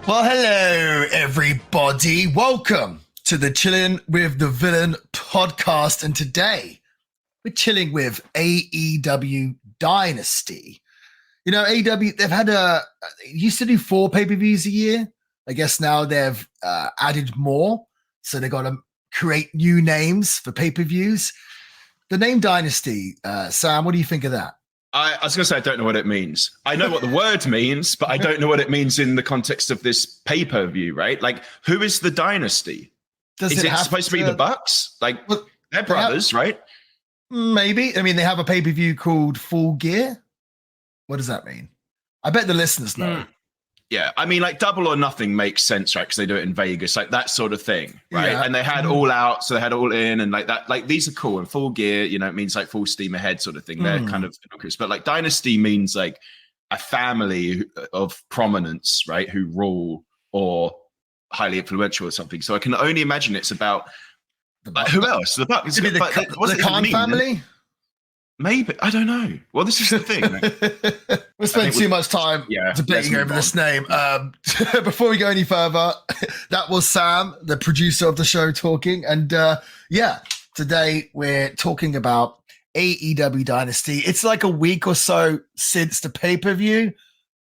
Well, hello, everybody. Welcome to the Chilling with the Villain podcast. And today we're chilling with AEW Dynasty. You know, AEW, they've had used to do 4 pay-per-views a year. I guess now they've added more. So they got to create new names for pay-per-views. The name Dynasty, Sam, what do you think of that? I was going to say, I don't know what it means. I know what the word means, but I don't know what it means in the context of this pay-per-view, right? Like, who is the dynasty? Is it supposed to be the Bucks? Like, well, they're brothers, right? Maybe. I mean, they have a pay-per-view called Full Gear. What does that mean? I bet the listeners know. Yeah, I mean, like Double or Nothing makes sense, right? Because they do it in Vegas, like that sort of thing, right? Yeah. And they had All Out, so they had All In, and like that. Like these are cool. And Full Gear, you know, it means like full steam ahead, sort of thing. They're kind of innocuous, but like Dynasty means like a family of prominence, right? Who rule or highly influential or something. So I can only imagine it's about who else? The Bucks. Maybe the Khan family. Maybe. I don't know. Well, this is the thing. We'll spend too much time debating over this name. Before we go any further, that was Sam, the producer of the show, talking. And today we're talking about AEW Dynasty. It's like a week or so since the pay-per-view,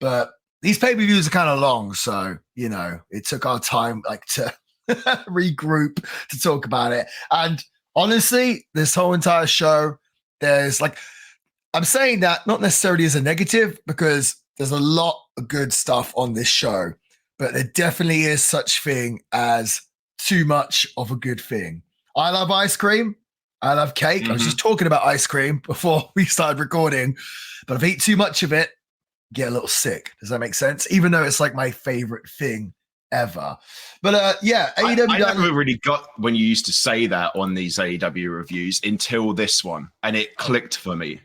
but these pay-per-views are kind of long. So, you know, it took our time like to regroup to talk about it. And honestly, this whole entire show, there's like, I'm saying that not necessarily as a negative because there's a lot of good stuff on this show, but there definitely is such thing as too much of a good thing. I love ice cream. I love cake. I was just talking about ice cream before we started recording, but if I eat too much of it, I get a little sick. Does that make sense? Even though it's like my favorite thing ever. But AEW. I never really got when you used to say that on these AEW reviews until this one, and it clicked for me.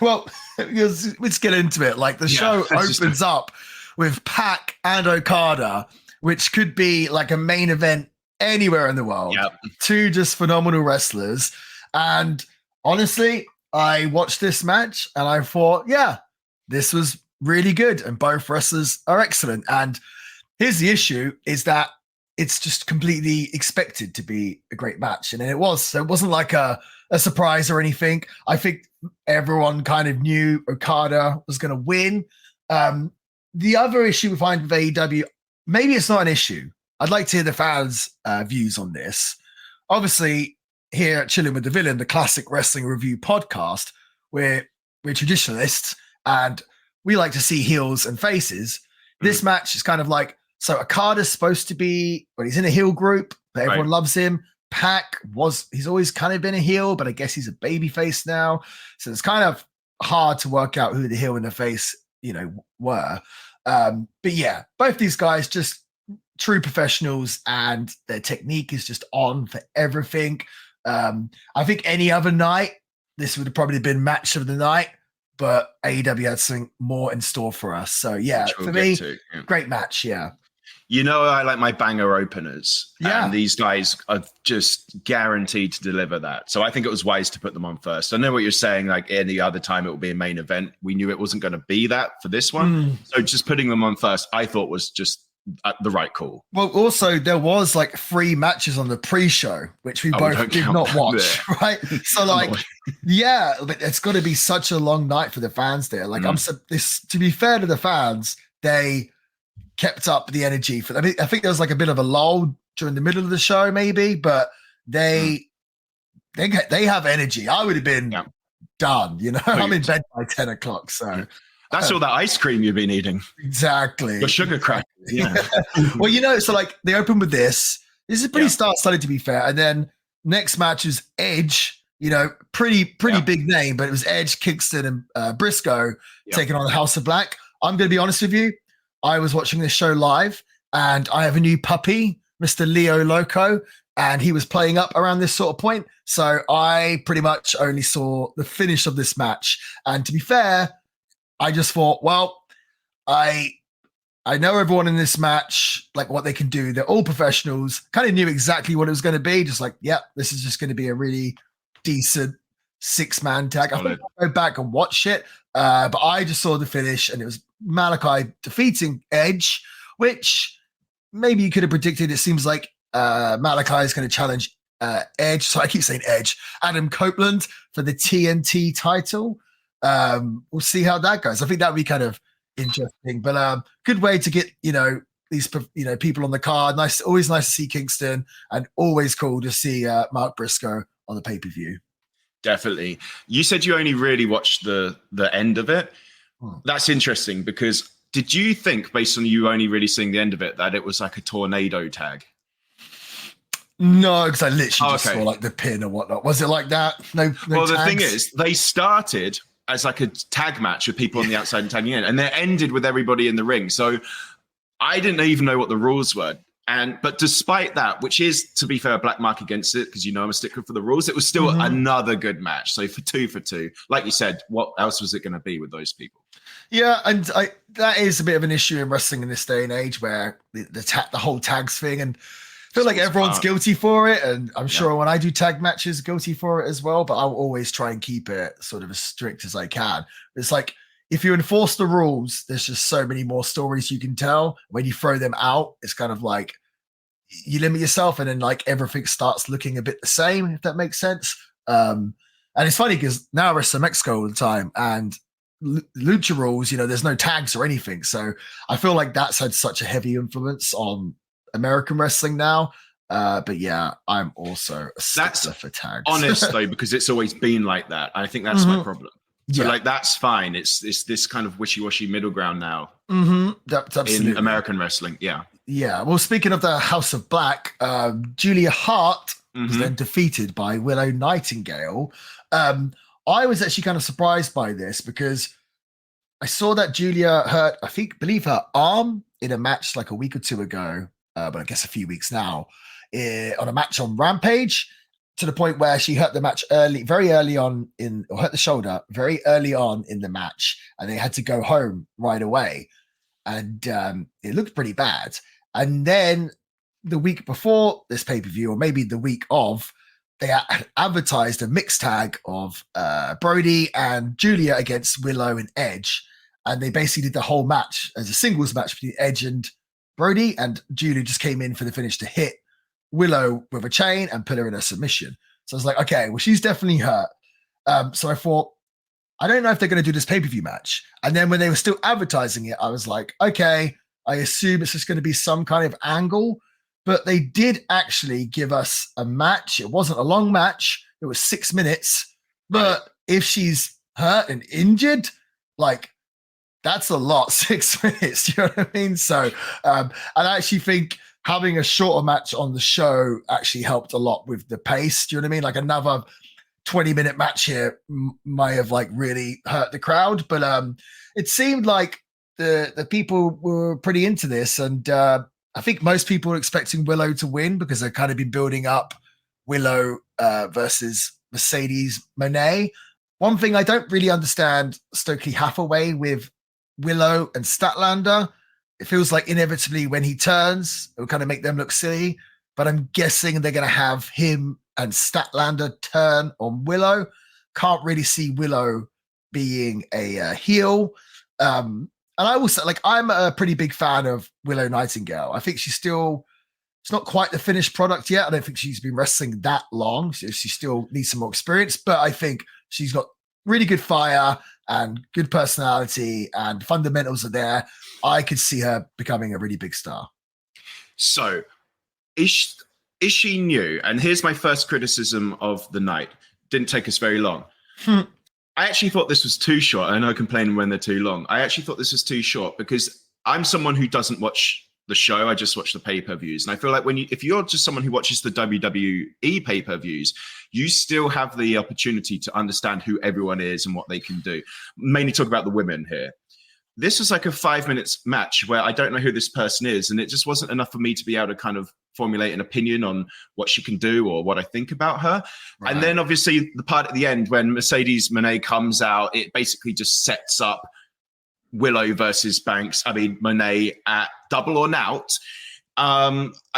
Well, let's get into it. Like the show opens up with Pac and Okada, which could be like a main event anywhere in the world. Yep. 2 just phenomenal wrestlers. And honestly, I watched this match and I thought, this was really good. And both wrestlers are excellent. And here's the issue is that it's just completely expected to be a great match. And it was. So it wasn't like a surprise or anything. I think everyone kind of knew Okada was going to win. The other issue we find with AEW, maybe it's not an issue. I'd like to hear the fans' views on this. Obviously, here at Chilling with the Villain, the classic wrestling review podcast, we're traditionalists and we like to see heels and faces. This match is kind of like, so Okada's supposed to be, he's in a heel group, but everyone loves him. Pac he's always kind of been a heel, but I guess he's a babyface now. So it's kind of hard to work out who the heel and the face, were. But yeah, both these guys just true professionals and their technique is just on for everything. I think any other night, this would have probably been match of the night, but AEW had something more in store for us. So for me, great match. Yeah. I like my banger openers. Yeah. And these guys are just guaranteed to deliver that. So I think it was wise to put them on first. I know what you're saying, like any other time it will be a main event. We knew it wasn't going to be that for this one. So just putting them on first, I thought was just the right call. Well, also there was like 3 matches on the pre-show, which we both did not watch, right? So like, but it's got to be such a long night for the fans there. Like to be fair to the fans, they kept up the energy for. I think there was like a bit of a lull during the middle of the show, maybe, but they have energy. I would have been done. I'm in bed by 10 o'clock, so. That's all that ice cream you've been eating. Exactly. The sugar crackers. Yeah. Well, so like they open with this. This is pretty star-studded, to be fair. And then next match is Edge. Pretty big name, but it was Edge, Kingston, and Briscoe taking on the House of Black. I'm going to be honest with you. I was watching this show live, and I have a new puppy, Mr. Leo Loco, and he was playing up around this sort of point. So I pretty much only saw the finish of this match. And to be fair, I just thought, well, I know everyone in this match, like what they can do. They're all professionals. Kind of knew exactly what it was going to be. Just like, this is just going to be a really decent 6-man tag. I think I'll go back and watch it. But I just saw the finish, and it was Malachi defeating Edge which maybe you could have predicted. It seems like Malachi is going to challenge Edge. So I keep saying Edge, Adam Copeland for the TNT title. We'll see how that goes. I think that would be kind of interesting, but good way to get, these, people on the card. Always nice to see Kingston, and always cool to see Mark Briscoe on the pay-per-view. Definitely. You said you only really watched the end of it. That's interesting, because did you think, based on you only really seeing the end of it, that it was like a tornado tag? No, because I literally just saw like the pin or whatnot. Was it like that? No well, tags? The thing is, they started as like a tag match with people on the outside and tagging in, and they ended with everybody in the ring. So I didn't even know what the rules were. But despite that, which is, to be fair, a black mark against it, because I'm a stickler for the rules, it was still another good match. So for two, like you said, what else was it going to be with those people? Yeah, and that is a bit of an issue in wrestling in this day and age, where the whole tags thing, and I feel like everyone's guilty for it, and I'm sure when I do tag matches, guilty for it as well, but I'll always try and keep it sort of as strict as I can. It's like, if you enforce the rules, there's just so many more stories you can tell. When you throw them out, it's kind of like you limit yourself, and then like everything starts looking a bit the same, if that makes sense. And it's funny because now I wrestle Mexico all the time, and lucha rules, there's no tags or anything. So I feel like that's had such a heavy influence on American wrestling now. But yeah, I'm also a stickler for tags. Honest though, because it's always been like that. I think that's my problem. So like, that's fine. It's this kind of wishy-washy middle ground now That's absolutely in American wrestling. Yeah. Well, speaking of the House of Black, Julia Hart was then defeated by Willow Nightingale. I was actually kind of surprised by this, because I saw that Julia hurt, believe her arm in a match like a week or two ago, but I guess a few weeks now, on a match on Rampage, to the point where she hurt the match very early on or hurt the shoulder very early on in the match, and they had to go home right away. And it looked pretty bad. And then the week before this pay-per-view, or maybe the week of, they advertised a mixed tag of Brody and Julia against Willow and Edge. And they basically did the whole match as a singles match between Edge and Brody, and Julia just came in for the finish to hit Willow with a chain and put her in a submission. So I was like, okay, well, she's definitely hurt. So I thought, I don't know if they're going to do this pay-per-view match. And then when they were still advertising it, I was like, okay, I assume it's just going to be some kind of angle. But they did actually give us a match. It wasn't a long match. It was 6 minutes. But if she's hurt and injured, like, that's a lot, 6 minutes. You know what I mean? So I actually think having a shorter match on the show actually helped a lot with the pace. Do you know what I mean? Like, another 20-minute match here might have like really hurt the crowd. But it seemed like the people were pretty into this. And I think most people were expecting Willow to win, because they've kind of been building up Willow versus Mercedes Moné. One thing I don't really understand Stokely Hathaway with Willow and Statlander. It feels like inevitably when he turns, it will kind of make them look silly. But I'm guessing they're going to have him and Statlander turn on Willow. Can't really see Willow being a heel. And I will say, like, I'm a pretty big fan of Willow Nightingale. I think it's not quite the finished product yet. I don't think she's been wrestling that long. She still needs some more experience, but I think she's got really good fire and good personality, and fundamentals are there. I could see her becoming a really big star. So is she new? And here's my first criticism of the night. Didn't take us very long. I actually thought this was too short. I know I complain when they're too long. I actually thought this was too short, because I'm someone who doesn't watch the show. I just watch the pay-per-views. And I feel like if you're just someone who watches the WWE pay-per-views, you still have the opportunity to understand who everyone is and what they can do. Mainly talk about the women here. This was like a 5 minutes match where I don't know who this person is. And it just wasn't enough for me to be able to kind of formulate an opinion on what she can do or what I think about her. Right. And then obviously the part at the end when Mercedes Moné comes out, it basically just sets up Willow versus Moné at Double or Nout.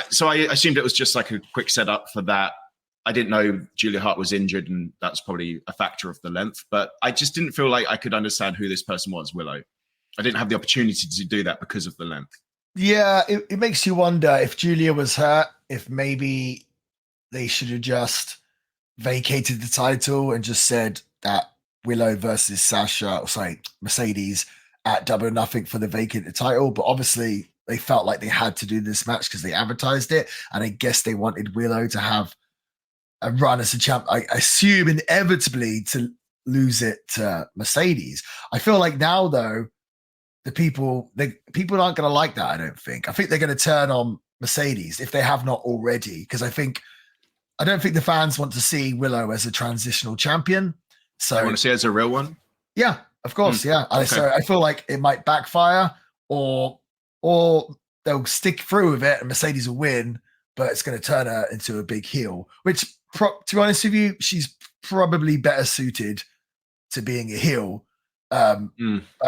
So I assumed it was just like a quick setup for that. I didn't know Julia Hart was injured, and that's probably a factor of the length. But I just didn't feel like I could understand who this person was, Willow. I didn't have the opportunity to do that because of the length. Yeah, it makes you wonder if Julia was hurt, if maybe they should have just vacated the title and just said that Willow versus Sasha, or sorry, Mercedes at Double or Nothing for the vacated title. But obviously, they felt like they had to do this match because they advertised it. And I guess they wanted Willow to have a run as a champ. I assume inevitably to lose it to Mercedes. I feel like now, though, people aren't going to like that. I don't think. I think they're going to turn on Mercedes if they have not already, because I don't think the fans want to see Willow as a transitional champion. So I want to see it as a real one. Yeah, of course. Yeah. Okay. So I feel like it might backfire, or they'll stick through with it and Mercedes will win, but it's going to turn her into a big heel, which, to be honest with you, she's probably better suited to being a heel. I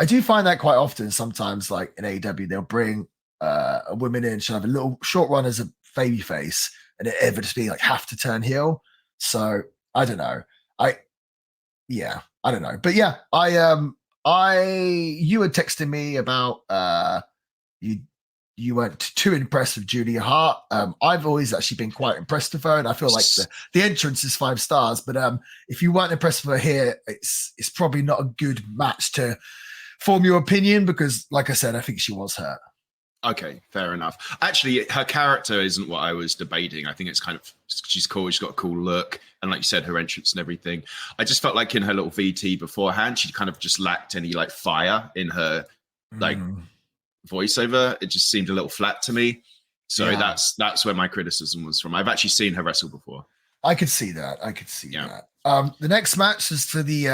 do find that quite often. Sometimes, like in AEW, they'll bring a woman in, she'll have a little short run as a baby face, and it ever just be like have to turn heel. So I don't know. I don't know. But yeah, you were texting me about you weren't too impressed with Julia Hart. I've always actually been quite impressed with her, and I feel like the entrance is 5 stars. But if you weren't impressed with her here, it's probably not a good match to form your opinion, because, like I said, I think she was hurt. Okay, fair enough. Actually, her character isn't what I was debating. I think it's kind of, she's cool. She's got a cool look. And like you said, her entrance and everything. I just felt like in her little VT beforehand, she kind of just lacked any like fire in her like voiceover. It just seemed a little flat to me. So that's where my criticism was from. I've actually seen her wrestle before. I could see that. That. The next match is for the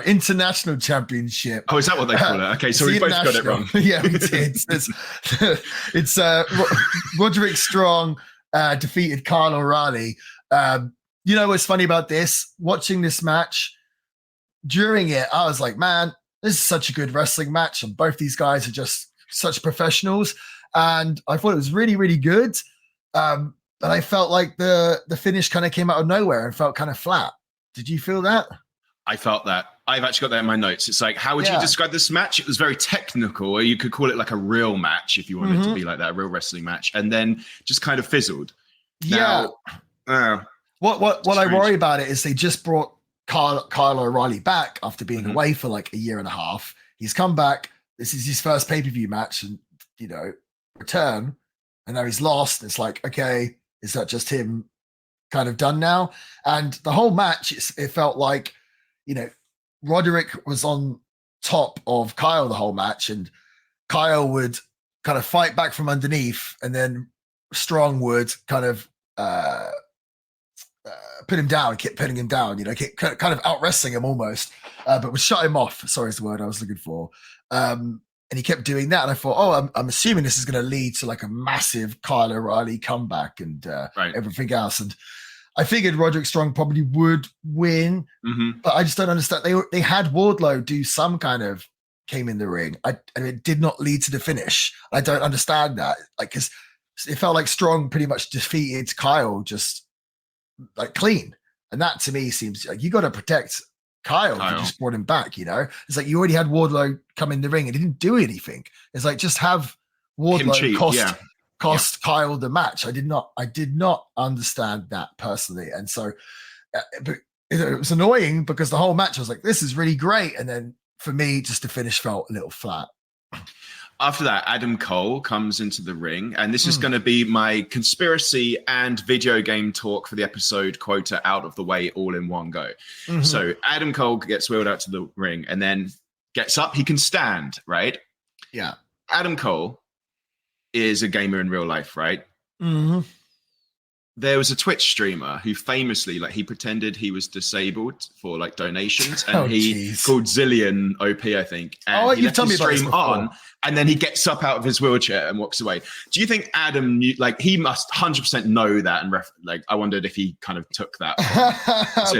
international championship. Oh, is that what they call it? Okay, so we both got it wrong. Yeah, we did. It's Roderick Strong defeated Kyle O'Reilly. You know what's funny about this? Watching this match, during it, I was like, man, this is such a good wrestling match, and both these guys are just such professionals. And I thought it was really, really good. But I felt like the finish kind of came out of nowhere and felt kind of flat. Did you feel that? I felt that. I've actually got that in my notes. It's like, how would you describe this match? It was very technical, or you could call it like a real match if you wanted to be like that, a real wrestling match, and then just kind of fizzled. What I worry about it is they just brought Kyle O'Reilly back after being away for like a year and a half. He's come back. This is his first pay-per-view match, and return, and now he's lost. It's like, okay, is that just him kind of done now? And the whole match, it felt like, Roderick was on top of Kyle the whole match, and Kyle would kind of fight back from underneath, and then Strong would kind of put him down, keep putting him down, kind of out wrestling him almost, but would shut him off. Sorry is the word I was looking for. And he kept doing that. And I thought, I'm assuming this is going to lead to like a massive Kyle O'Reilly comeback and everything else. And I figured Roderick Strong probably would win, but I just don't understand. They had Wardlow do some kind of came in the ring, and it did not lead to the finish. I don't understand that. Like, because it felt like Strong pretty much defeated Kyle just like clean. And that to me seems like you got to protect Kyle. You just brought him back, It's like you already had Wardlow come in the ring and he didn't do anything. It's like, just have Wardlow cost Kyle the match. I did not understand that personally. And so but it was annoying because the whole match I was like, this is really great. And then for me, just the finish felt a little flat. After that, Adam Cole comes into the ring, and this is going to be my conspiracy and video game talk for the episode quota out of the way all in one go. So Adam Cole gets wheeled out to the ring and then gets up. He can stand, right? Yeah. Adam Cole is a gamer in real life, right? There was a Twitch streamer who famously, like, he pretended he was disabled for like donations, and called Zillion OP, I think. And you've told me about this before. On, and then he gets up out of his wheelchair and walks away. Do you think Adam knew, like, he must 100% know that? And I wondered if he kind of took that.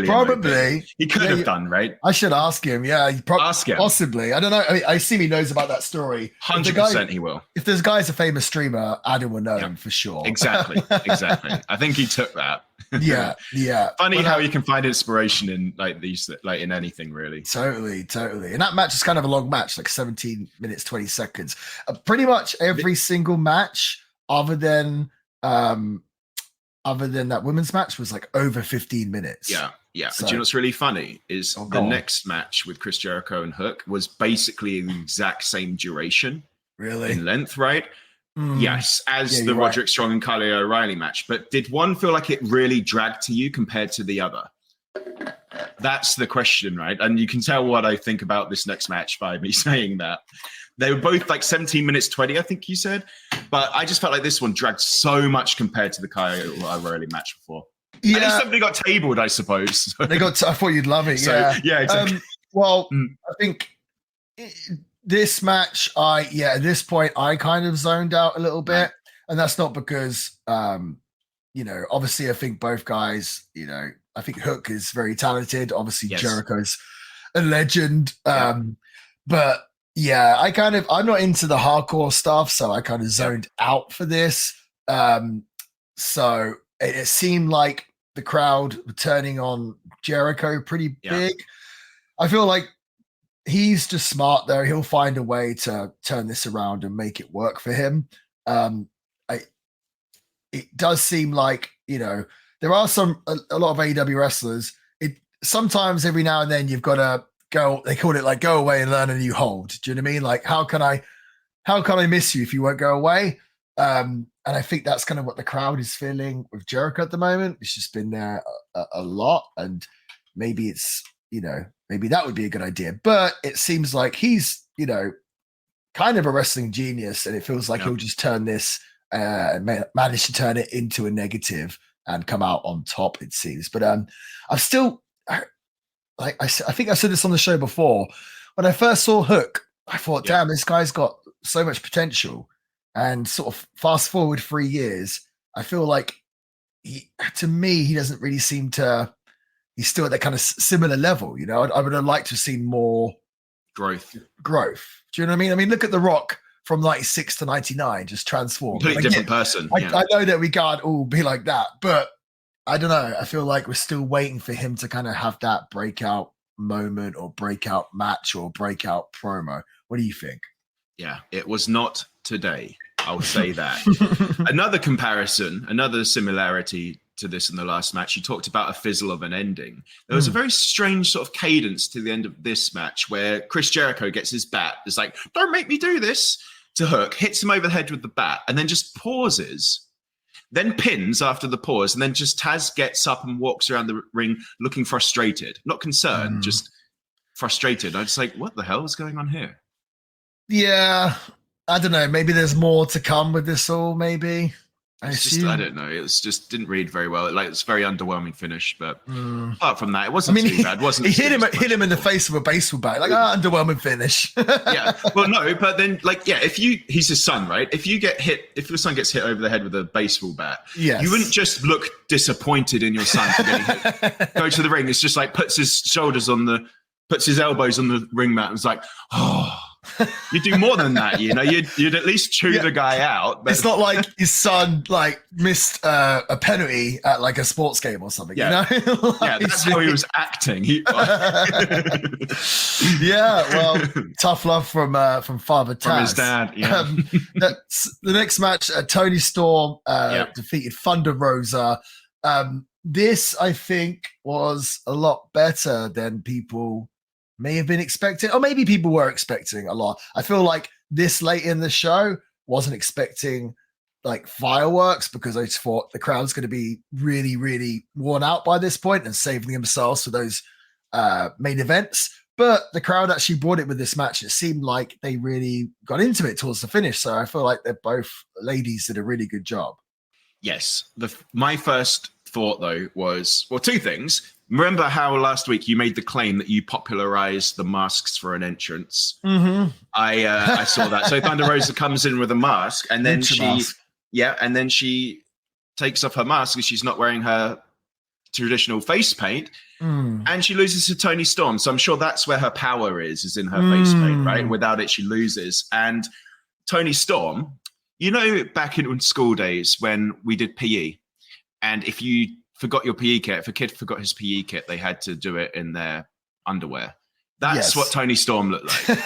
Probably. OP. He could have done, right? I should ask him. Yeah, ask him. Possibly. I don't know. I mean, I assume he knows about that story. 100% he will. If this guy's a famous streamer, Adam will know him for sure. Exactly. I think think he took that. Yeah. Funny how you can find inspiration in like these, like in anything really. Totally. And that match is kind of a long match, like 17 minutes, 20 seconds. Pretty much every single match other than that women's match was like over 15 minutes. Yeah. So, and do you know what's really funny is the next match with Chris Jericho and Hook was basically the exact same duration. Really? In length, right? Yes, as the Roderick Strong and Kyle O'Reilly match. But did one feel like it really dragged to you compared to the other? That's the question, right? And you can tell what I think about this next match by me saying that. They were both like 17 minutes 20, I think you said. But I just felt like this one dragged so much compared to the Kyle O'Reilly match before. Yeah. At least somebody got tabled, I suppose. I thought you'd love it. Yeah, exactly. I think this match, at this point, I kind of zoned out a little bit. And that's not because, obviously I think both guys, I think Hook is very talented. Obviously Jericho's a legend. But yeah, I'm not into the hardcore stuff. So I kind of zoned out for this. So it seemed like the crowd were turning on Jericho pretty big. I feel like he's just smart though. He'll find a way to turn this around and make it work for him. It does seem like, there are a lot of AEW wrestlers. Sometimes every now and then you've got to go, they call it like go away and learn a new hold. Do you know what I mean? Like, how can I miss you if you won't go away? And I think that's kind of what the crowd is feeling with Jericho at the moment. It's just been there a lot, and maybe it's, maybe that would be a good idea. But it seems like he's, kind of a wrestling genius, and it feels like he'll just turn this, manage to turn it into a negative and come out on top, it seems. But I'm still, like I think I said this on the show before. When I first saw Hook, I thought, damn, this guy's got so much potential. And sort of fast forward 3 years, I feel like he doesn't really seem to, he's still at that kind of similar level. I would have liked to have seen more growth. Do you know what I mean? I mean, look at The Rock from 96 to 99, just transformed. Completely different person. I know that we can't all be like that, but I don't know. I feel like we're still waiting for him to kind of have that breakout moment or breakout match or breakout promo. What do you think? Yeah, it was not today. I'll say that. Another comparison, another similarity to this in the last match, you talked about a fizzle of an ending. There was a very strange sort of cadence to the end of this match where Chris Jericho gets his bat. It's like, don't make me do this, to Hook, hits him over the head with the bat, and then just pauses, then pins after the pause, and then just Taz gets up and walks around the ring looking frustrated. Not concerned, just frustrated. I was like, what the hell is going on here? Yeah, I don't know. Maybe there's more to come with this all, maybe. I don't know. It was just didn't read very well. It's a very underwhelming finish, but apart from that, it wasn't too bad. Wasn't he hit him in the face with a baseball bat? Like, underwhelming finish. Yeah. Well, no, but then he's his son, right? If your son gets hit over the head with a baseball bat, you wouldn't just look disappointed in your son for getting hit. Go to the ring. It's just like puts his elbows on the ring mat and is like, oh. You do more than that, You'd at least chew the guy out. But it's not like his son missed a penalty at like a sports game or something. That's how he was acting. Well, tough love from Father Taz. From his dad. Yeah. The next match, Tony Storm defeated Thunder Rosa. This I think was a lot better than people may have been expecting, or maybe people were expecting a lot. I feel like this late in the show wasn't expecting like fireworks because I just thought the crowd's going to be really, really worn out by this point and saving themselves for those main events. But the crowd actually brought it with this match. It seemed like they really got into it towards the finish. So I feel like they're both ladies did a really good job. Yes. My first thought though was, well, two things. Remember how last week you made the claim that you popularized the masks for an entrance? Mm-hmm. I saw that. So Thunder Rosa comes in with a mask, and then she takes off her mask because she's not wearing her traditional face paint, and she loses to Tony Storm. So I'm sure that's where her power is in her face paint, right? Without it, she loses. And Tony Storm, back in school days when we did PE, And if you forgot your PE kit, if a kid forgot his PE kit, they had to do it in their underwear. That's what Toni Storm looked like.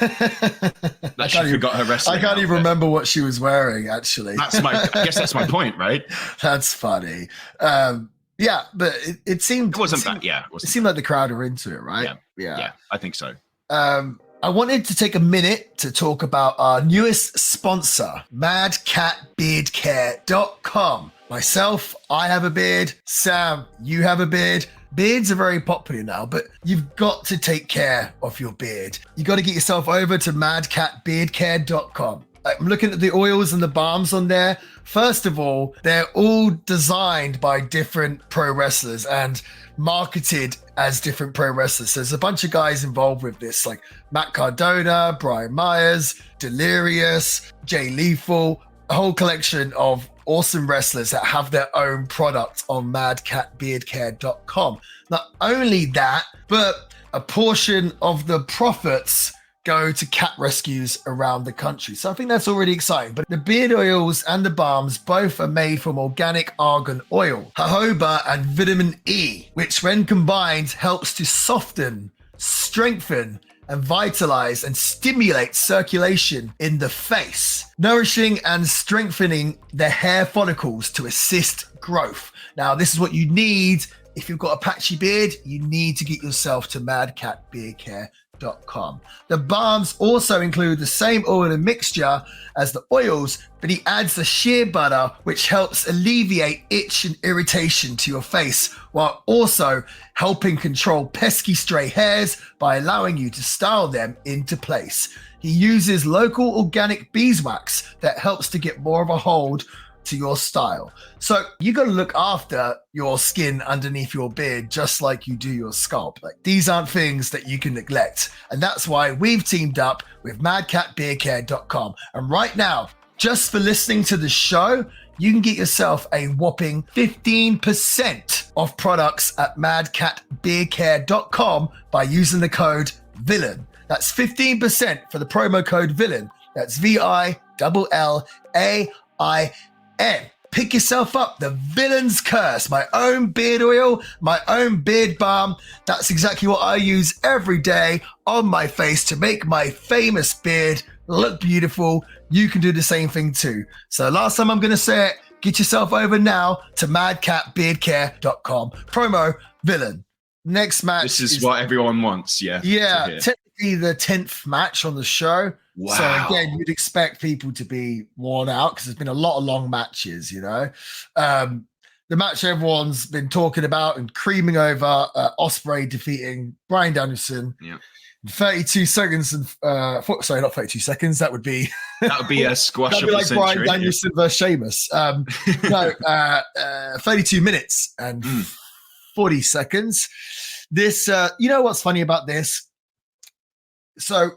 Forgot her wrestling. I can't even remember what she was wearing, actually. I guess that's my point, right? That's funny. Yeah, but it seemed... It wasn't that, it seemed like the crowd were into it, right? Yeah, I think so. I wanted to take a minute to talk about our newest sponsor, madcatbeardcare.com. Myself, I have a beard. Sam, you have a beard. Beards are very popular now, but you've got to take care of your beard. You got to get yourself over to madcatbeardcare.com. I'm looking at the oils and the balms on there. First of all, they're all designed by different pro wrestlers and marketed as different pro wrestlers. So there's a bunch of guys involved with this, like Matt Cardona, Brian Myers, Delirious, Jay Lethal, a whole collection of awesome wrestlers that have their own product on madcatbeardcare.com. Not only that, but a portion of the profits go to cat rescues around the country. So I think that's already exciting. But the beard oils and the balms both are made from organic argan oil, jojoba, and vitamin E, which when combined helps to soften, strengthen, and vitalize and stimulate circulation in the face, nourishing and strengthening the hair follicles to assist growth. Now, this is what you need if you've got a patchy beard. You need to get yourself to madcatbeardcare.com. The balms also include the same oil and mixture as the oils, but he adds the shea butter, which helps alleviate itch and irritation to your face, while also helping control pesky stray hairs by allowing you to style them into place. He uses local organic beeswax that helps to get more of a hold to your style. So you got to look after your skin underneath your beard just like you do your scalp. Like, these aren't things that you can neglect. And that's why we've teamed up with madcatbeardcare.com. And right now, just for listening to the show, you can get yourself a whopping 15% off products at madcatbeardcare.com by using the code VILLAIN. That's 15% for the promo code VILLAIN. That's VILLAIN. Pick yourself up the Villain's Curse, my own beard oil, my own beard balm. That's exactly what I use every day on my face to make my famous beard look beautiful. You can do the same thing too. So last time I'm going to say it, get yourself over now to madcatbeardcare.com. Promo VILLAIN. Next match. This is what everyone wants. Yeah. Technically the 10th match on the show. Wow. So again, you'd expect people to be worn out because there's been a lot of long matches, you know. The match everyone's been talking about and creaming over, Ospreay defeating Bryan Danielson. Yeah. 32 seconds and sorry, not 32 seconds. That would be a squash. That'd be like Bryan Danielson versus Sheamus. 32 minutes and 40 seconds. This, you know what's funny about this? So,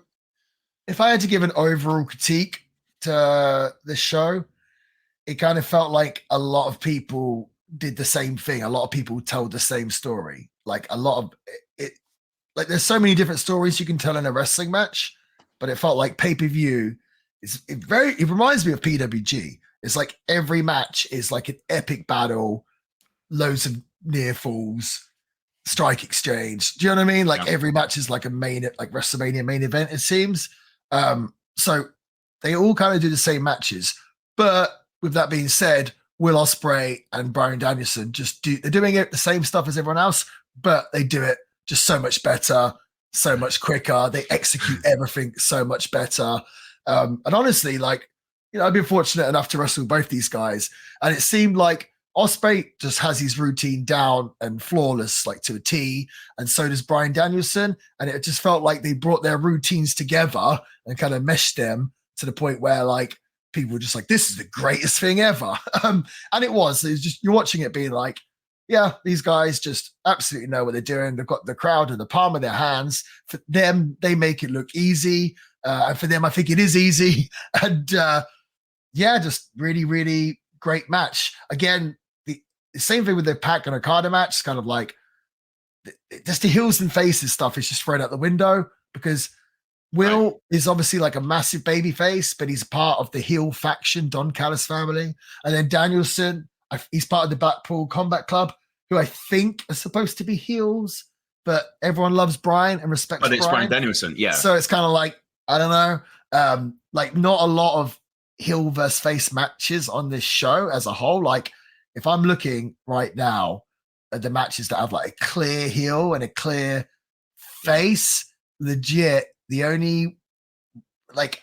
if I had to give an overall critique to the show, it kind of felt like a lot of people did the same thing. A lot of people told the same story. Like a lot of it, like there's so many different stories you can tell in a wrestling match, but it felt like pay-per-view it reminds me of PWG. It's like every match is like an epic battle, loads of near falls, strike exchange. Do you know what I mean? Like every match is like a like WrestleMania main event, it seems. So they all kind of do the same matches. But with that being said, Will Ospreay and Bryan Danielson they're doing it the same stuff as everyone else, but they do it just so much better, so much quicker. They execute everything so much better. And honestly, like, you know, I've been fortunate enough to wrestle both these guys, and it seemed like Ospreay just has his routine down and flawless, like to a T, and so does Bryan Danielson. And it just felt like they brought their routines together and kind of meshed them to the point where, like, people were just like, this is the greatest thing ever. And it was just, you're watching it being like, yeah, these guys just absolutely know what they're doing. They've got the crowd in the palm of their hands. For them, they make it look easy. And for them, I think it is easy. And just really, really great match. Again, the same thing with the Pac and Okada match. It's kind of like just the heels and faces stuff is just thrown out the window because Will is obviously like a massive baby face, but he's part of the heel faction, Don Callis family. And then Danielson, He's part of the Blackpool Combat Club, who I think are supposed to be heels, but everyone loves Brian and respects But it's Brian. Bryan Danielson, yeah. So it's kind of like, I don't know, like not a lot of heel versus face matches on this show as a whole. Like if I'm looking right now at the matches that have like a clear heel and a clear face, legit, the only, like,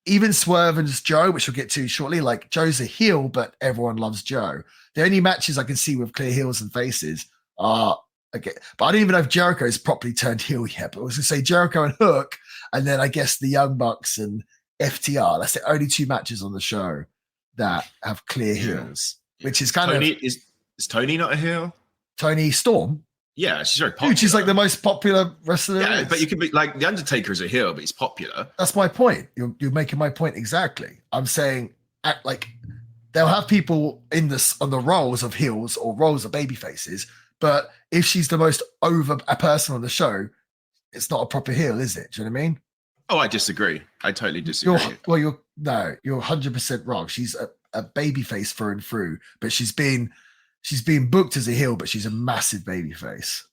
even Swerve and Joe, which we'll get to shortly, like Joe's a heel, but everyone loves Joe. The only matches I can see with clear heels and faces are, okay, but I don't even know if Jericho's properly turned heel yet, but I was going to say Jericho and Hook, and then I guess the Young Bucks and FTR. That's the only 2 matches on the show that have clear heels, which is kind Tony, of... Is Tony not a heel? Tony Storm? Yeah, she's very popular. Dude, she's like the most popular wrestler. Yeah, but you could be like The Undertaker's a heel, but he's popular. That's my point. You're making my point exactly. I'm saying, like, they'll have people in this on the roles of heels or roles of baby faces, but if she's the most over a person on the show, it's not a proper heel, is it? Do you know what I mean? Oh, I disagree. I totally disagree. You're 100% wrong. She's a baby face through and through, but she's been booked as a heel, but she's a massive baby face.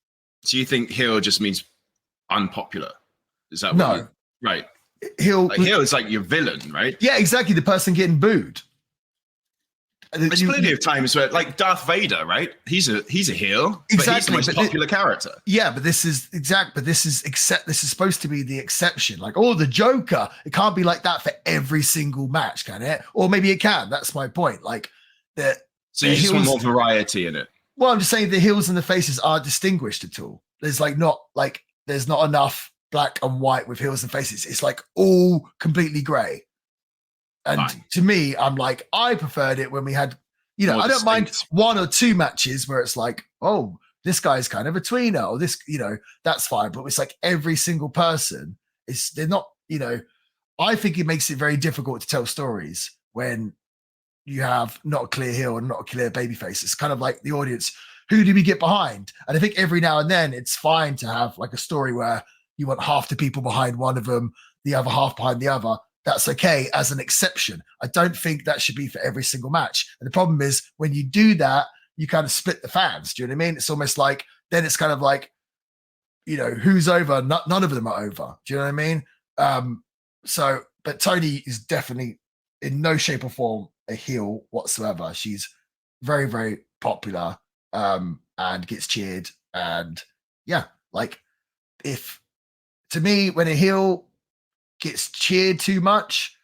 So you think heel just means unpopular? Is that what right? Heel is like your villain, right? Yeah, exactly. The person getting booed. There's plenty of times where, like Darth Vader, right? He's a heel, exactly, but he's the most popular character. Yeah, but this is supposed to be the exception. Like, the Joker, it can't be like that for every single match, can it? Or maybe it can. That's my point. Like that. So you just want more variety in it. Well, I'm just saying the heels and the faces aren't distinguished at all. There's not enough black and white with heels and faces. It's like all completely grey. And to me, I'm like, I preferred it when we had, I don't mind 1 or 2 matches where it's like, oh, this guy's kind of a tweener, or this, that's fine. But it's like every single person they're not, I think it makes it very difficult to tell stories when you have not a clear heel and not a clear babyface. It's kind of like the audience, who do we get behind? And I think every now and then it's fine to have like a story where you want half the people behind one of them, the other half behind the other. That's okay as an exception. I don't think that should be for every single match. And the problem is when you do that, you kind of split the fans. Do you know what I mean? It's almost like, then it's kind of like, who's over? None of them are over. Do you know what I mean? But Tony is definitely in no shape or form a heel whatsoever. She's very, very popular and gets cheered. And yeah, like to me, when a heel gets cheered too much,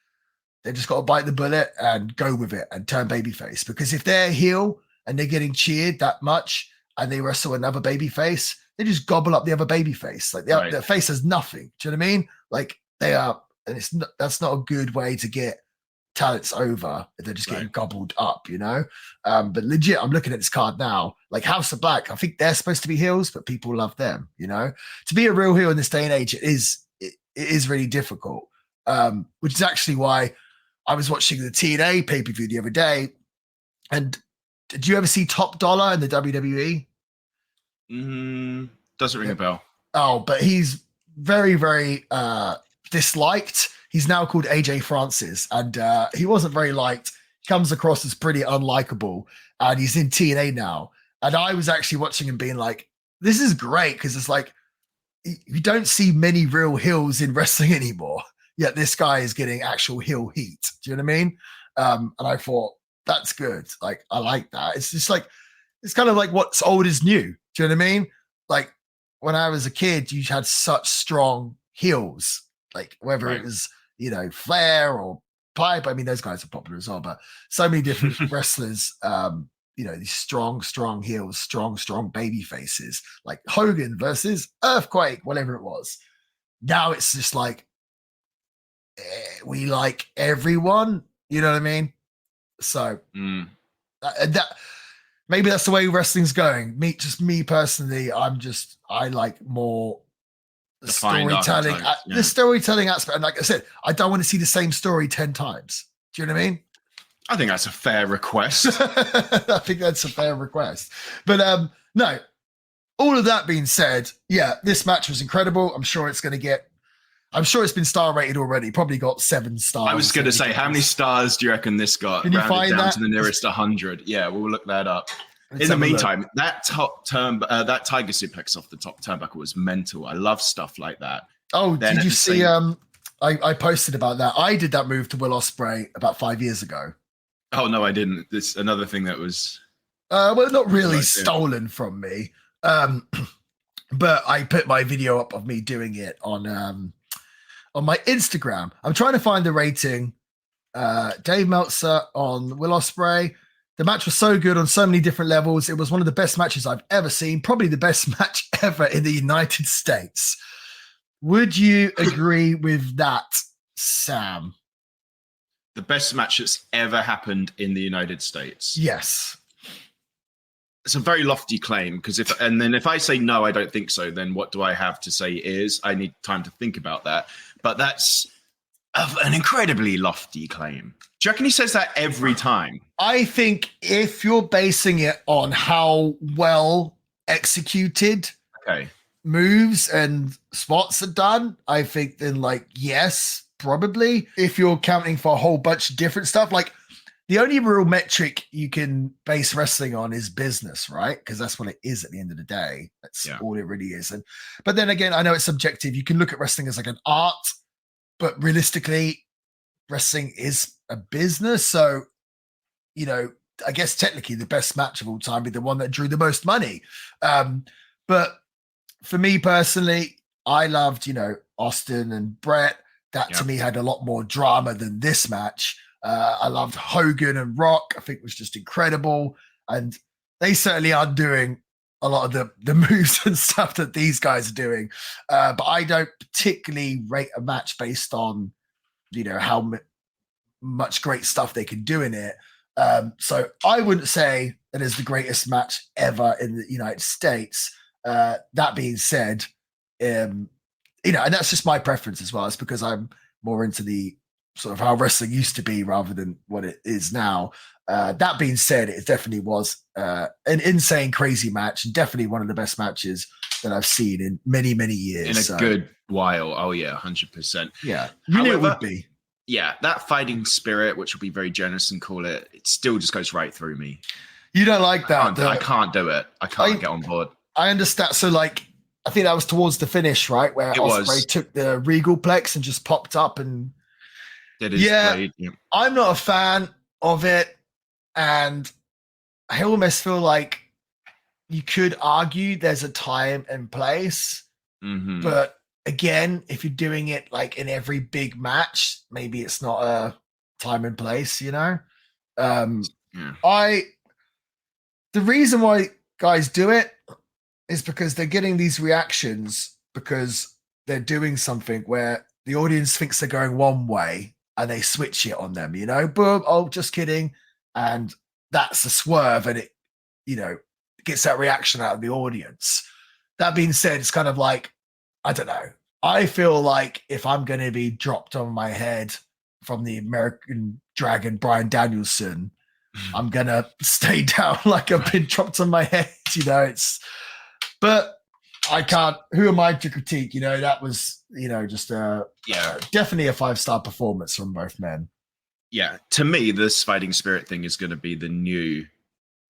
they just got to bite the bullet and go with it and turn babyface. Because if they're heel and they're getting cheered that much and they wrestle another babyface, they just gobble up the other babyface. Like their face has nothing. Do you know what I mean? Like they are, and that's not a good way to get talents over if they're just getting gobbled up, But legit, I'm looking at this card now. Like House of Black, I think they're supposed to be heels, but people love them. To be a real heel in this day and age, it is really difficult, which is actually why I was watching the TNA pay-per-view the other day. And did you ever see Top Dollar in the WWE? Doesn't ring a bell. Oh, but he's very, very disliked. He's now called AJ Francis, and he wasn't very liked. He comes across as pretty unlikable, and he's in TNA now. And I was actually watching him being like, this is great, because it's like, you don't see many real heels in wrestling anymore, yet this guy is getting actual heel heat. Do you know what I mean? And I thought, that's good. Like, I like that. It's just like, it's kind of like what's old is new. Do you know what I mean? Like, when I was a kid, you had such strong heels, like whether it was, Flair or Pipe. I mean, those guys are popular as well, but so many different wrestlers, these strong heels, strong baby faces, like Hogan versus Earthquake, whatever it was. Now it's just like, we like everyone, you know what I mean? So that maybe that's the way wrestling's going. Me personally, I like more the storytelling, the storytelling aspect. And like I said, I don't want to see the same story 10 times. Do you know what I mean? I think that's a fair request. I think that's a fair request. But no, all of that being said, yeah, this match was incredible. I'm sure it's going to get I'm sure it's been star rated already. Probably got 7 stars. I was going to say, how many stars do you reckon this got? Can you find down that? to the nearest 100. Yeah, we'll look that up. Let's In the have a look. meantime, that that tiger suplex off the top turnbuckle was mental. I love stuff like that. Oh, Then did at you the see? same- I posted about that. I did that move to Will Ospreay about 5 years ago. Oh no, I didn't. This another thing that was. Well, not really Right, yeah. stolen from me. But I put my video up of me doing it on my Instagram. I'm trying to find the rating. Dave Meltzer on Will Ospreay. The match was so good on so many different levels. It was one of the best matches I've ever seen. Probably the best match ever in the United States. Would you agree with that, Sam? The best match that's ever happened in the United States. Yes. It's a very lofty claim because if I say no, I don't think so, then what do I have to say is? I need time to think about that. But that's an incredibly lofty claim. Do you reckon he says that every time? I think if you're basing it on how well executed moves and spots are done, I think then yes, probably. If you're counting for a whole bunch of different stuff, the only real metric you can base wrestling on is business, right? Because that's what it is at the end of the day. That's all it really is. But then again, I know it's subjective. You can look at wrestling as an art, but realistically, wrestling is a business. So, I guess technically the best match of all time be the one that drew the most money. But for me personally, I loved, Austin and Brett. That to me had a lot more drama than this match. I loved Hogan and Rock. I think it was just incredible. And they certainly are doing a lot of the moves and stuff that these guys are doing. But I don't particularly rate a match based on, how much great stuff they can do in it. So I wouldn't say it is the greatest match ever in the United States. That being said, and that's just my preference as well. It's because I'm more into the sort of how wrestling used to be rather than what it is now. That being said, it definitely was an insane, crazy match, and definitely one of the best matches that I've seen in many, many years. In a good while. Oh, yeah, 100%. Yeah, you knew it would be. Yeah, that fighting spirit, which would be very generous and call it still just goes right through me. You don't like that? I can't do it. I can't get on board. I understand. So, I think that was towards the finish, right? Where Ospreay took the Regal Plex and just popped up and blade. Yeah. I'm not a fan of it. And I almost feel like you could argue there's a time and place. Mm-hmm. But again, if you're doing it in every big match, maybe it's not a time and place, The reason why guys do it is because they're getting these reactions because they're doing something where the audience thinks they're going one way and they switch it on them, boom, oh, just kidding. And that's a swerve and it, gets that reaction out of the audience. That being said, it's kind of I don't know. I feel like if I'm going to be dropped on my head from the American Dragon, Bryan Danielson, I'm going to stay down like I've been dropped on my head, but I can't, who am I to critique? That was, just definitely a 5-star performance from both men. Yeah. To me, this fighting spirit thing is going to be the new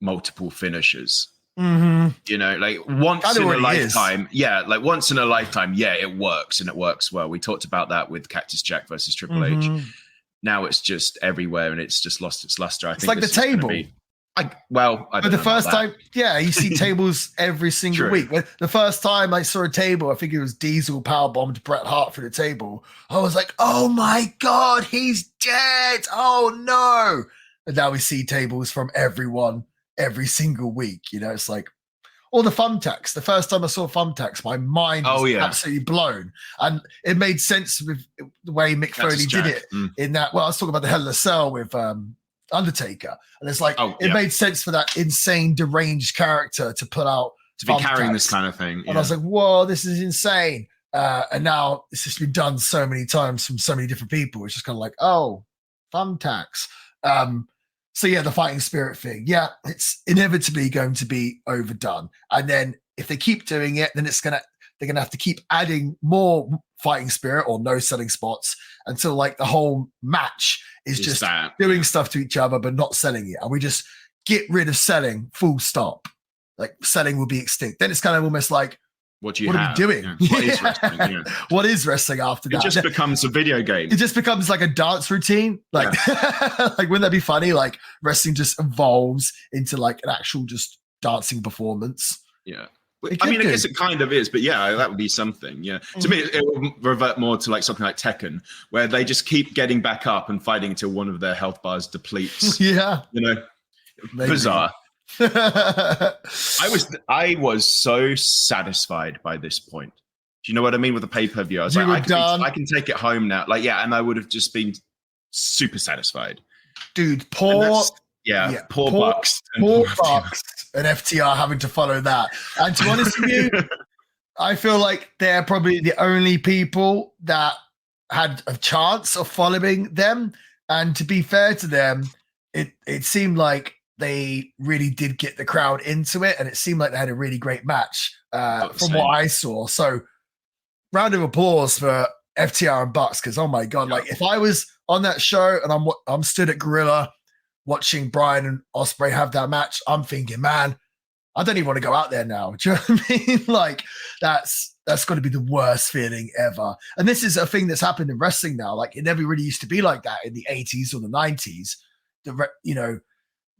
multiple finishers. Mm-hmm. Once in a lifetime. Yeah. Once in a lifetime. Yeah. It works and it works well. We talked about that with Cactus Jack versus Triple H. Now it's just everywhere and it's just lost its luster. I think like the table. I don't know. The first time, you see tables every single week. The first time I saw a table, I think it was Diesel powerbombed Bret Hart through the table. I was like, oh my God, he's dead. Oh no. And now we see tables from everyone every single week. It's or the thumbtacks. The first time I saw thumbtacks, my mind was absolutely blown. And it made sense with the way Mick Foley did it in that. Well, I was talking about the Hell in a Cell with Undertaker. And it's it made sense for that insane, deranged character to put out. To be carrying this kind of thing. And I was like, whoa, this is insane. And now it's just been done so many times from so many different people. It's just kind of oh, thumbtacks. So the fighting spirit thing, it's inevitably going to be overdone. And then if they keep doing it, then it's gonna they're going to have to keep adding more fighting spirit or no selling spots until like the whole match is just doing stuff to each other but not selling it. And we just get rid of selling, full stop. Like selling will be extinct. Then it's kind of almost like, what are we doing? Yeah. What is wrestling? Yeah. What is wrestling after that? It just becomes a video game. It just becomes like a dance routine. Like, like wouldn't that be funny? Like wrestling just evolves into like an actual just dancing performance. Yeah. I mean, I guess it kind of is, but yeah, that would be something. Yeah. To me, it would revert more to like something like Tekken, where they just keep getting back up and fighting until one of their health bars depletes. Yeah. You know, maybe. Bizarre. I was so satisfied by this point. Do you know what I mean with the pay-per-view? I was like, I can take it home now. Like, yeah, and I would have just been super satisfied. Dude, poor Bucks. Poor Bucks and FTR having to follow that. And to be honest with you, I feel like they're probably the only people that had a chance of following them. And to be fair to them, it seemed like they really did get the crowd into it, and it seemed like they had a really great match from what I saw. So, round of applause for FTR and Bucks, because oh my god, like if I was on that show and I'm stood at Gorilla watching Bryan and Ospreay have that match, I'm thinking, man, I don't even want to go out there now. Do you know what I mean? Like that's got to be the worst feeling ever. And this is a thing that's happened in wrestling now. Like it never really used to be like that in the 80s or the 90s.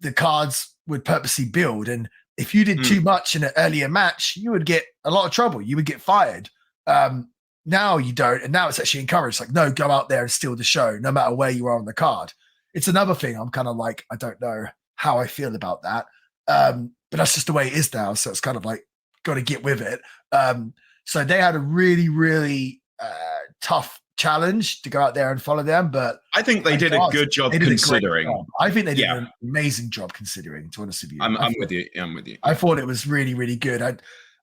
The cards would purposely build. And if you did too much in an earlier match, you would get a lot of trouble. You would get fired. Now you don't. And now it's actually encouraged. Like, no, go out there and steal the show, no matter where you are on the card. It's another thing. I'm kind of like, I don't know how I feel about that. But that's just the way it is now. So it's kind of like, got to get with it. So they had a really, really tough challenge to go out there and follow them, but I think they did a good job considering. I think they did an amazing job considering, to be honest with you. I'm with you. I'm with you. I thought it was really, really good.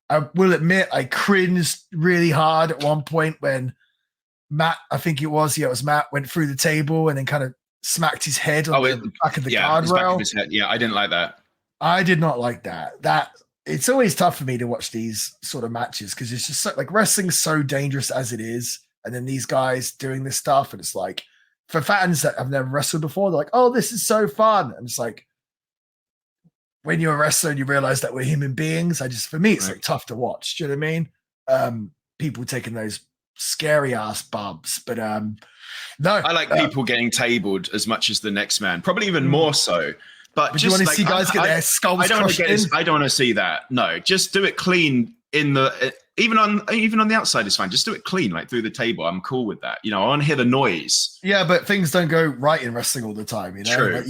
I will admit I cringed really hard at one point when Matt, I think it was Matt, went through the table and then kind of smacked his head on the back of the guardrail. Yeah, I didn't like that. I did not like that. It's always tough for me to watch these sort of matches because it's just so, like wrestling's so dangerous as it is. And then these guys doing this stuff, and it's like, for fans that have never wrestled before, they're like, oh, this is so fun. And it's like, when you're a wrestler and you realize that we're human beings, for me, it's like tough to watch. Do you know what I mean? People taking those scary ass bumps. But no. I like people getting tabled as much as the next man, probably even more so. But just you want to see guys get their skulls crushed in? I don't want to see that. No, just do it clean in the... Even on the outside is fine. Just do it clean, like through the table. I'm cool with that. I want to hear the noise. Yeah, but things don't go right in wrestling all the time. True. Like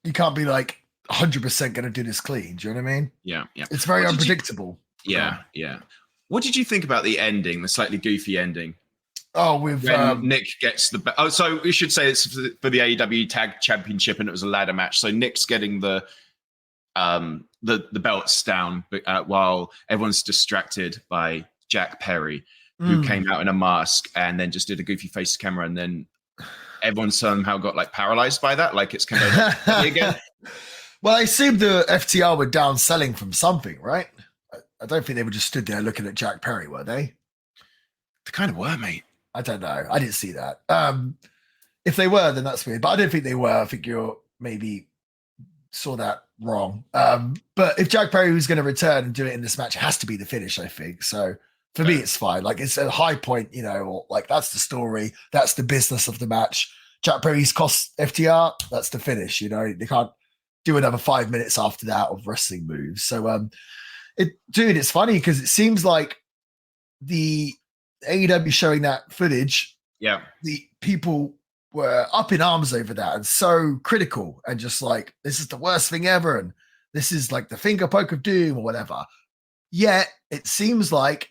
you can't be like 100% going to do this clean. Do you know what I mean? Yeah. It's very unpredictable. Yeah. What did you think about the ending, the slightly goofy ending? Oh, when Nick gets the so we should say it's for the AEW Tag Championship, and it was a ladder match. So Nick's getting the belts down while everyone's distracted by Jack Perry, who came out in a mask and then just did a goofy face camera, and then everyone somehow got like paralyzed by that, like it's kind of again. Well, I assume the FTR were down selling from something, right? I don't think they were just stood there looking at Jack Perry, were they? They kind of were, mate. I don't know. I didn't see that. If they were, then that's weird. But I don't think they were. I think you're maybe saw that wrong. But if Jack Perry was going to return and do it in this match, it has to be the finish, I think. So for me, it's fine. Like it's a high point, or like that's the story. That's the business of the match. Jack Perry's cost FTR. That's the finish. They can't do another 5 minutes after that of wrestling moves. So, it's funny because it seems like the AEW showing that footage. Yeah. The people were up in arms over that and so critical and just like, this is the worst thing ever. And this is like the finger poke of doom or whatever. Yet it seems like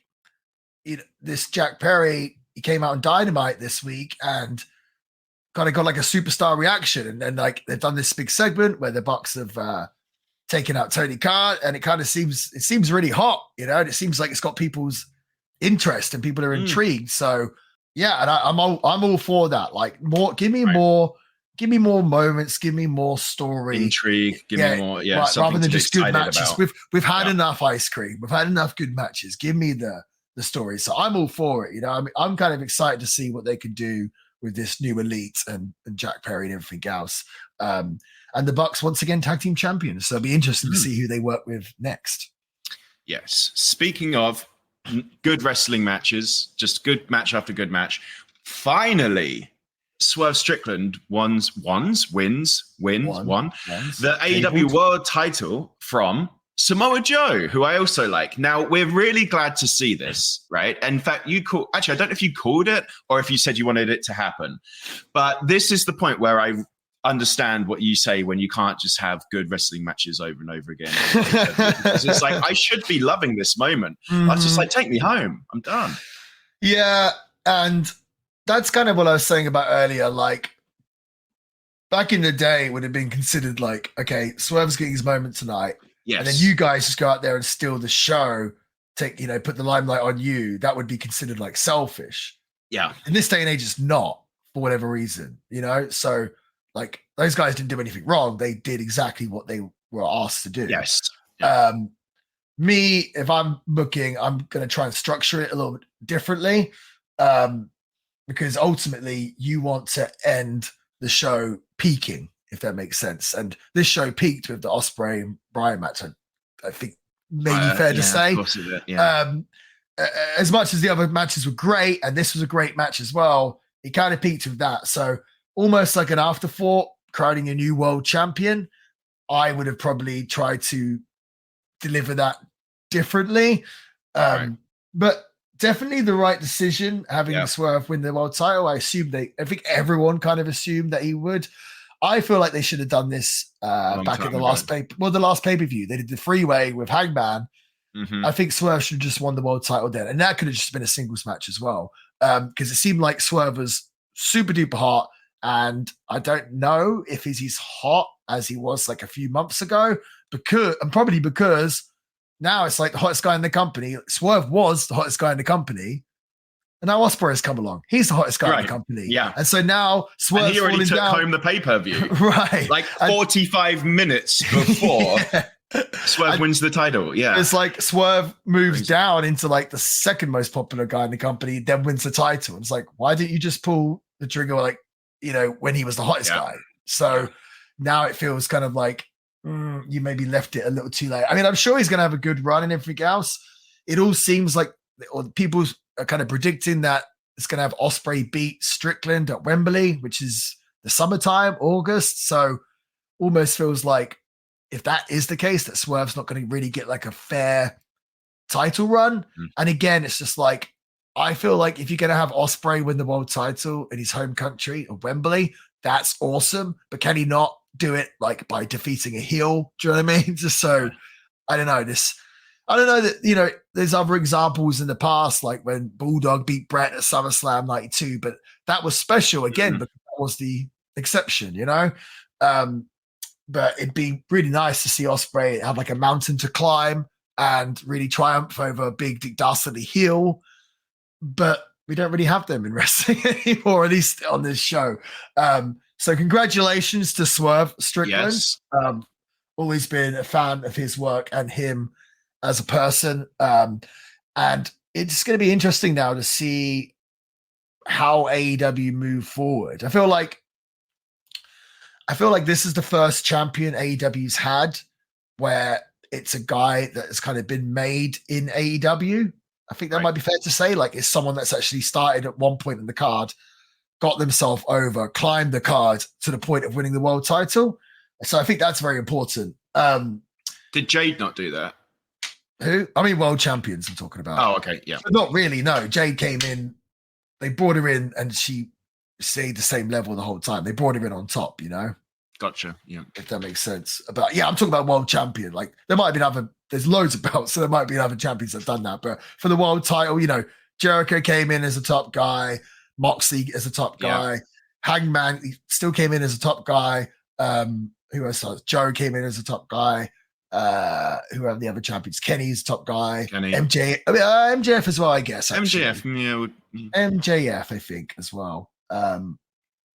this Jack Perry, he came out on Dynamite this week and kind of got like a superstar reaction. And then like they've done this big segment where the Bucks have taken out Tony Khan, and it seems really hot, and it seems like it's got people's interest and people are intrigued. So yeah, and I'm all for that. Like give me more moments, give me more story, intrigue, give me more, rather than just good matches. We've had enough ice cream. We've had enough good matches. Give me the the story. So I'm all for it. I'm kind of excited to see what they can do with this new elite and Jack Perry and everything else. And the Bucks once again tag team champions. So it'll be interesting to see who they work with next. Yes. Speaking of good wrestling matches, just good match after good match. Finally, Swerve Strickland wins the AEW World title from Samoa Joe, who I also like. Now, we're really glad to see this, right? In fact, actually, I don't know if you called it or if you said you wanted it to happen, but this is the point where I understand what you say when you can't just have good wrestling matches over and over again. It's like, I should be loving this moment. I was just like, take me home. I'm done. Yeah, and that's kind of what I was saying about earlier. Like, back in the day, it would have been considered like, okay, Swerve's getting his moment tonight. Yes. And then you guys just go out there and steal the show, put the limelight on you. That would be considered like selfish. Yeah. In this day and age, it's not, for whatever reason, So, like, those guys didn't do anything wrong. They did exactly what they were asked to do. Yes. Yeah. Me, if I'm booking, I'm going to try and structure it a little bit differently. Because ultimately you want to end the show peaking, if that makes sense. And this show peaked with the Ospreay and Bryan match. I think maybe fair to say. Of course it did, yeah. As much as the other matches were great, and this was a great match as well, it kind of peaked with that. So almost like an afterthought, crowning a new world champion, I would have probably tried to deliver that differently. Right. But definitely the right decision, having Swerve win the world title. I think everyone kind of assumed that he would. I feel like they should have done this back at the last pay-per-view. They did the freeway with Hangman. I think Swerve should have just won the world title then. And that could have just been a singles match as well. Because it seemed like Swerve was super duper hot. And I don't know if he's as hot as he was like a few months ago. Because now it's like the hottest guy in the company. Swerve was the hottest guy in the company. And now Ospreay has come along. He's the hottest guy in the company. Yeah. And so now Swerve. And he already took home the pay-per-view. Right. Like 45 minutes before Swerve wins the title. Yeah. It's like Swerve moves down into like the second most popular guy in the company, then wins the title. It's like, why didn't you just pull the trigger like, when he was the hottest guy? So now it feels kind of like you maybe left it a little too late. I mean, I'm sure he's going to have a good run and everything else. It all seems like, or people are kind of predicting that it's going to have Ospreay beat Strickland at Wembley, which is the summertime, August. So almost feels like if that is the case, that Swerve's not going to really get like a fair title run. And again, it's just like, I feel like if you're going to have Ospreay win the world title in his home country of Wembley, that's awesome. But can he not do it like by defeating a heel? Do you know what I mean? Just so, I don't know that, there's other examples in the past, like when Bulldog beat Brett at SummerSlam 92, but that was special again, because that was the exception, but it'd be really nice to see Ospreay have like a mountain to climb and really triumph over a big Dick Dastardly heel. But we don't really have them in wrestling anymore, at least on this show. So congratulations to Swerve Strickland. Yes. Always been a fan of his work and him as a person. And it's going to be interesting now to see how AEW move forward. I feel like this is the first champion AEW's had where it's a guy that has kind of been made in AEW. I think that might be fair to say, like, it's someone that's actually started at one point in the card, got themselves over, climbed the card to the point of winning the world title. So I think that's very important. Did Jade not do that? Who? I mean, world champions I'm talking about. Oh, okay. Yeah. But not really, no. Jade came in, they brought her in and she stayed the same level the whole time. They brought her in on top, Gotcha. Yeah. If that makes sense. But yeah, I'm talking about world champion. Like, there might have been there's loads of belts, so there might be other champions that have done that. But for the world title, Jericho came in as a top guy, Moxley as a top guy, Hangman he still came in as a top guy. Who else? Joe came in as a top guy. Who are the other champions? Kenny's top guy. MJF as well, I guess. Actually. MJF, MJF, I think as well. And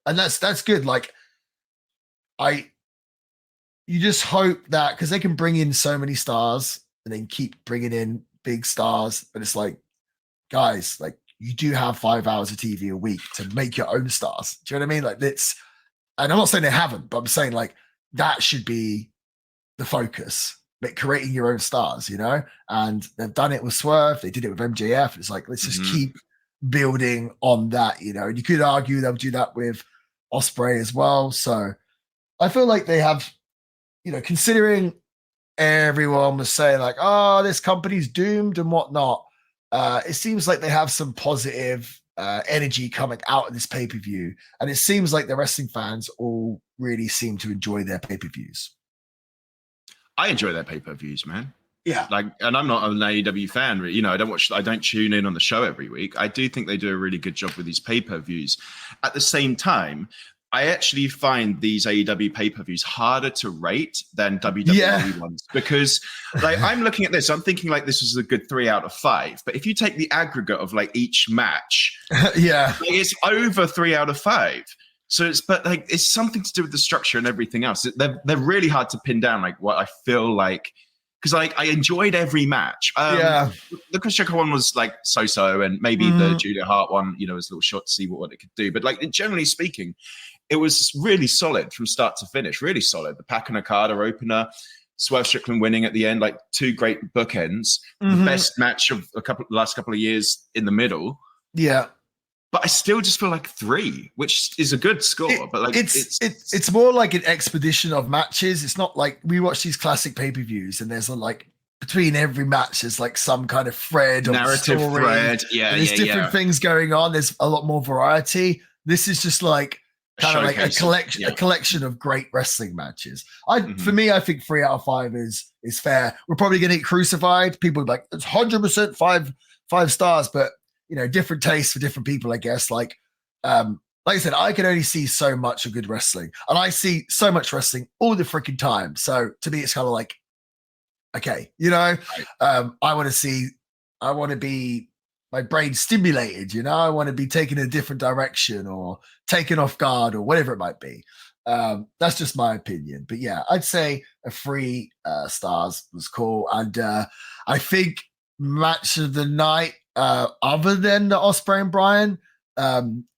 that's good. Like, you just hope that, because they can bring in so many stars and then keep bringing in big stars, but it's like guys, like you do have 5 hours of TV a week to make your own stars. Do you know what I mean? Like and I'm not saying they haven't, but I'm saying like that should be the focus, like creating your own stars, and they've done it with Swerve. They did it with MJF. It's like, let's just keep building on that, and you could argue they'll do that with Ospreay as well. So I feel like they have, considering everyone was saying like, oh, this company's doomed and whatnot, it seems like they have some positive energy coming out of this pay-per-view, and it seems like the wrestling fans all really seem to enjoy their pay-per-views. I enjoy their pay-per-views, man. Yeah. And I'm not an AEW fan. I don't tune in on the show every week. I do think they do a really good job with these pay-per-views. At the same time, I actually find these AEW pay-per-views harder to rate than WWE ones, because like I'm looking at this, I'm thinking like this is a good 3 out of 5. But if you take the aggregate of like each match, it's over 3 out of 5. So it's something to do with the structure and everything else. They're really hard to pin down, like what I feel like, because I enjoyed every match. The Chris Jericho one was like so, and maybe the Julia Hart one, was a little short to see what it could do. But like generally speaking, it was really solid from start to finish. Really solid. The Pac and Okada opener, Swerve Strickland winning at the end, like 2 great bookends. The best match of the last couple of years in the middle. Yeah. But I still just feel like 3, which is a good score. But like it's more like an expedition of matches. It's not like we watch these classic pay-per-views and there's like between every match there's like some kind of thread or narrative story. Thread. Yeah, and there's different things going on. There's a lot more variety. This is just like kind of like a collection of great wrestling matches. For me, I think 3 out of 5 is fair. We're probably going to get crucified. People are like, it's 100% five stars, but different tastes for different people, I guess. Like I said, I can only see so much of good wrestling, and I see so much wrestling all the freaking time. So to me, it's kind of like, okay, I want to be my brain stimulated, I want to be taken a different direction or taken off guard or whatever it might be. That's just my opinion. But yeah, I'd say a 3 stars was cool. And I think match of the night, other than the Ospreay and Bryan,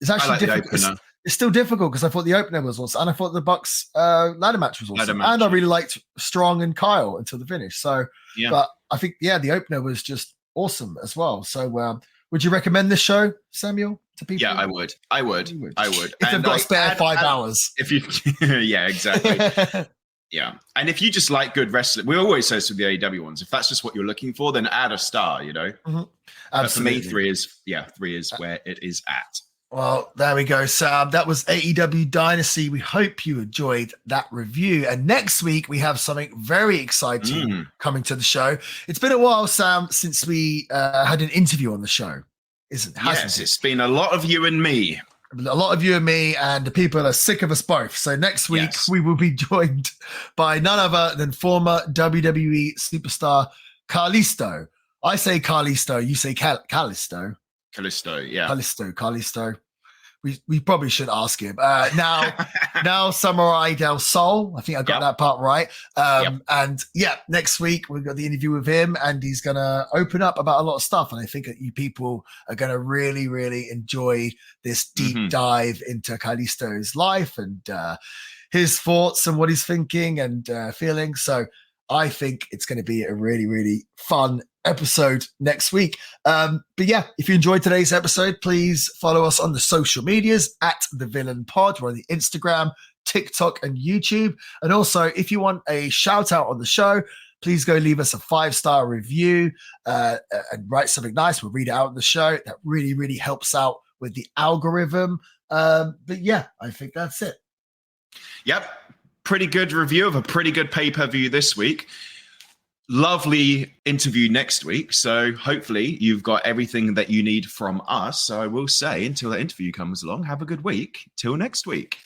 it's actually difficult. It's still difficult because I thought the opener was awesome, and I thought the Bucks ladder match was awesome, and I really liked Strong and Kyle until the finish. So, but I think the opener was just awesome as well. So, would you recommend this show, Samuel, to people? Yeah, I would. If they've got a spare 5 hours. If you, yeah, exactly. Yeah. And if you just like good wrestling, we always say this with the AEW ones, if that's just what you're looking for, then add a star, Absolutely. But for me, 3 is where it is at. Well, there we go, Sam. That was AEW Dynasty. We hope you enjoyed that review. And next week, we have something very exciting coming to the show. It's been a while, Sam, since we had an interview on the show, hasn't it? It's been a lot of you and me. A lot of you and me, and the people are sick of us both. So next week, we will be joined by none other than former WWE superstar Kalisto. I say Kalisto, you say Kalisto. Kalisto. We probably should ask him. Now Samurai Del Sol. I think I got that part right. And next week we've got the interview with him, and he's gonna open up about a lot of stuff. And I think that you people are gonna really, really enjoy this deep dive into Kalisto's life and his thoughts and what he's thinking and feeling. So I think it's going to be a really, really fun episode next week. But yeah, if you enjoyed today's episode, please follow us on the social medias at The Villain Pod. We're on the Instagram, TikTok, and YouTube. And also, if you want a shout out on the show, please go leave us a 5-star review and write something nice. We'll read it out on the show. That really, really helps out with the algorithm. But yeah, I think that's it. Yep. Pretty good review of a pretty good pay-per-view this week. Lovely interview next week. So hopefully you've got everything that you need from us. So I will say, until that interview comes along, have a good week. Till next week.